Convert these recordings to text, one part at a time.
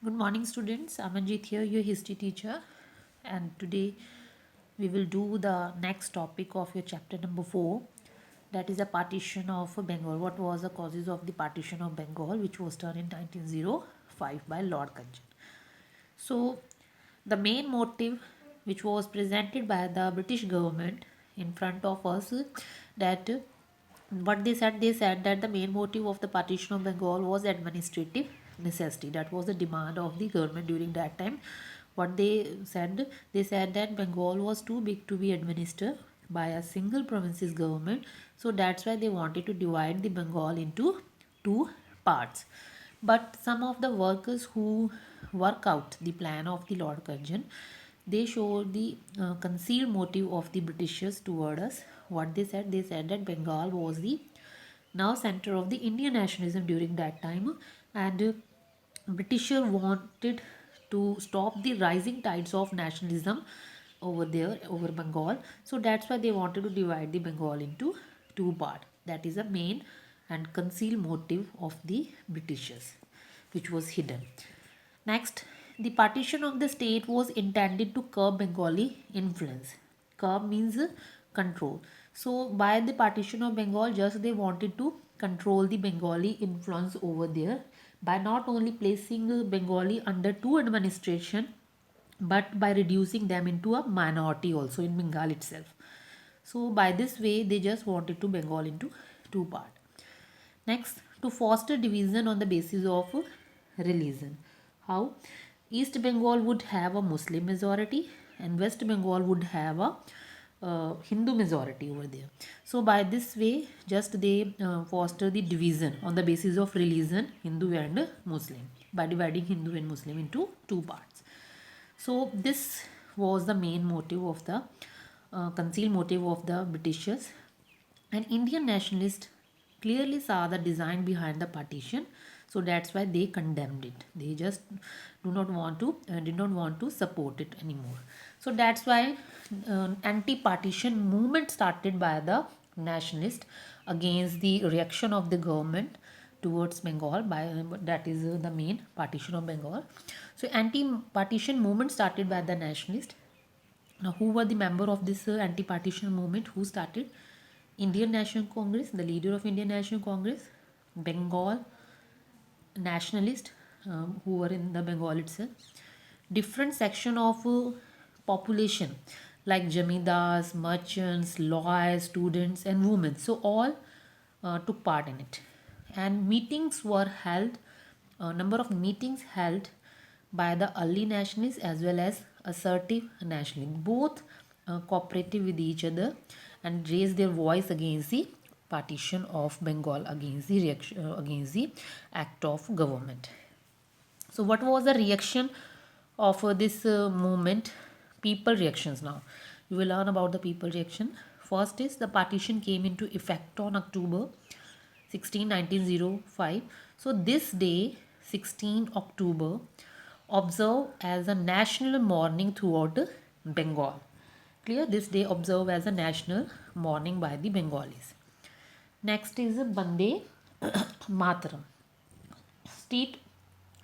Good morning, students. Amanjit here, your history teacher, and today we will do the next topic of your chapter number 4, that is a partition of Bengal. What was the causes of the partition of Bengal, which was done in 1905 by Lord Curzon. So, the main motive which was presented by the British government in front of us, that what they said that the main motive of the partition of Bengal was administrative necessity. That was the demand of the government during that time. What they said that Bengal was too big to be administered by a single province's government, so that's why they wanted to divide the Bengal into two parts. But some of the workers who work out the plan of the Lord Curzon, they showed the concealed motive of the Britishers toward us. What they said that Bengal was the now center of the Indian nationalism during that time, and Britisher wanted to stop the rising tides of nationalism over there over Bengal. So that's why they wanted to divide the Bengal into two parts. That is a main and concealed motive of the Britishers, which was hidden. Next, the partition of the state was intended to curb Bengali influence. Curb means control. So, by the partition of Bengal, just they wanted to control the Bengali influence over there by not only placing Bengali under two administration, but by reducing them into a minority also in Bengal itself. So, by this way, they just wanted to Bengal into two parts. Next, to foster division on the basis of religion. How? East Bengal would have a Muslim majority and West Bengal would have a Hindu majority over there. So by this way, just they foster the division on the basis of religion, Hindu and Muslim, by dividing Hindu and Muslim into two parts. So this was the main motive of the concealed motive of the Britishers. And Indian nationalists clearly saw the design behind the partition, so that's why they condemned it. They just did not want to support it anymore. So that's why anti-partition movement started by the nationalists against the reaction of the government towards Bengal. By that is the main partition of Bengal. So anti-partition movement started by the nationalists. Now, who were the member of this anti-partition movement? Who started? Indian National Congress, the leader of Indian National Congress, Bengal nationalist, who were in the Bengal itself, different section of population like jamidars, merchants, lawyers, students, and women. So all took part in it, and meetings were held. A number of meetings held by the early nationalists as well as assertive nationalists, both cooperative with each other and raised their voice against the partition of Bengal, against the reaction, against the act of government. So, what was the reaction of this movement? People reactions. Now, we will learn about the people reaction. First is the partition came into effect on October 16, 1905. So, this day, 16 October, observed as a national mourning throughout Bengal. Clear? This day observed as a national mourning by the Bengalis. Next is Bande Mataram. Street,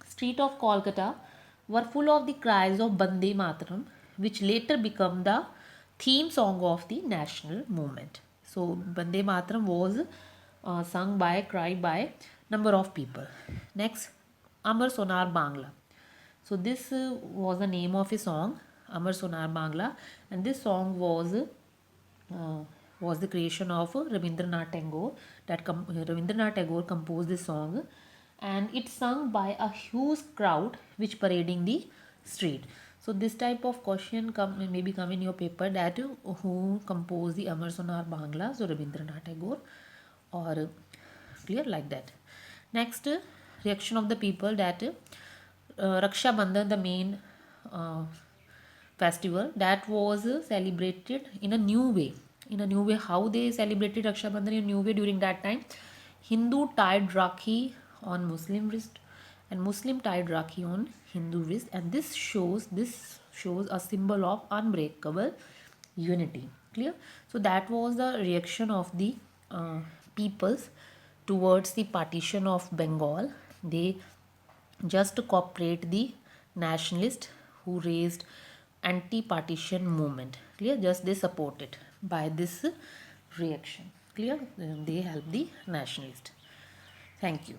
street of Kolkata were full of the cries of Bande Mataram, which later became the theme song of the national movement. So Bande Mataram was sung by, cried by number of people. Next, Amar Sonar Bangla. So this was the name of a song, Amar Sonar Bangla, and this song was the creation of Rabindranath Tagore. Rabindranath Tagore composed this song, and it's sung by a huge crowd which parading the street. So this type of question maybe come in your paper, that who composed the Amar Sonar Bangla, so Rabindranath Tagore, or clear like that. Next, reaction of the people, that Raksha Bandhan, the main festival, that was celebrated in a new way. In a new way, how they celebrated Raksha Bandhan in a new way during that time? Hindu tied Rakhi on Muslim wrist, and Muslim tied Rakhi on Hindu wrist, and this shows a symbol of unbreakable unity. Clear? So that was the reaction of the peoples towards the partition of Bengal. They just cooperate the nationalist who raised anti-partition movement. Clear? Just they support it by this reaction. Clear? They help the nationalist. Thank you.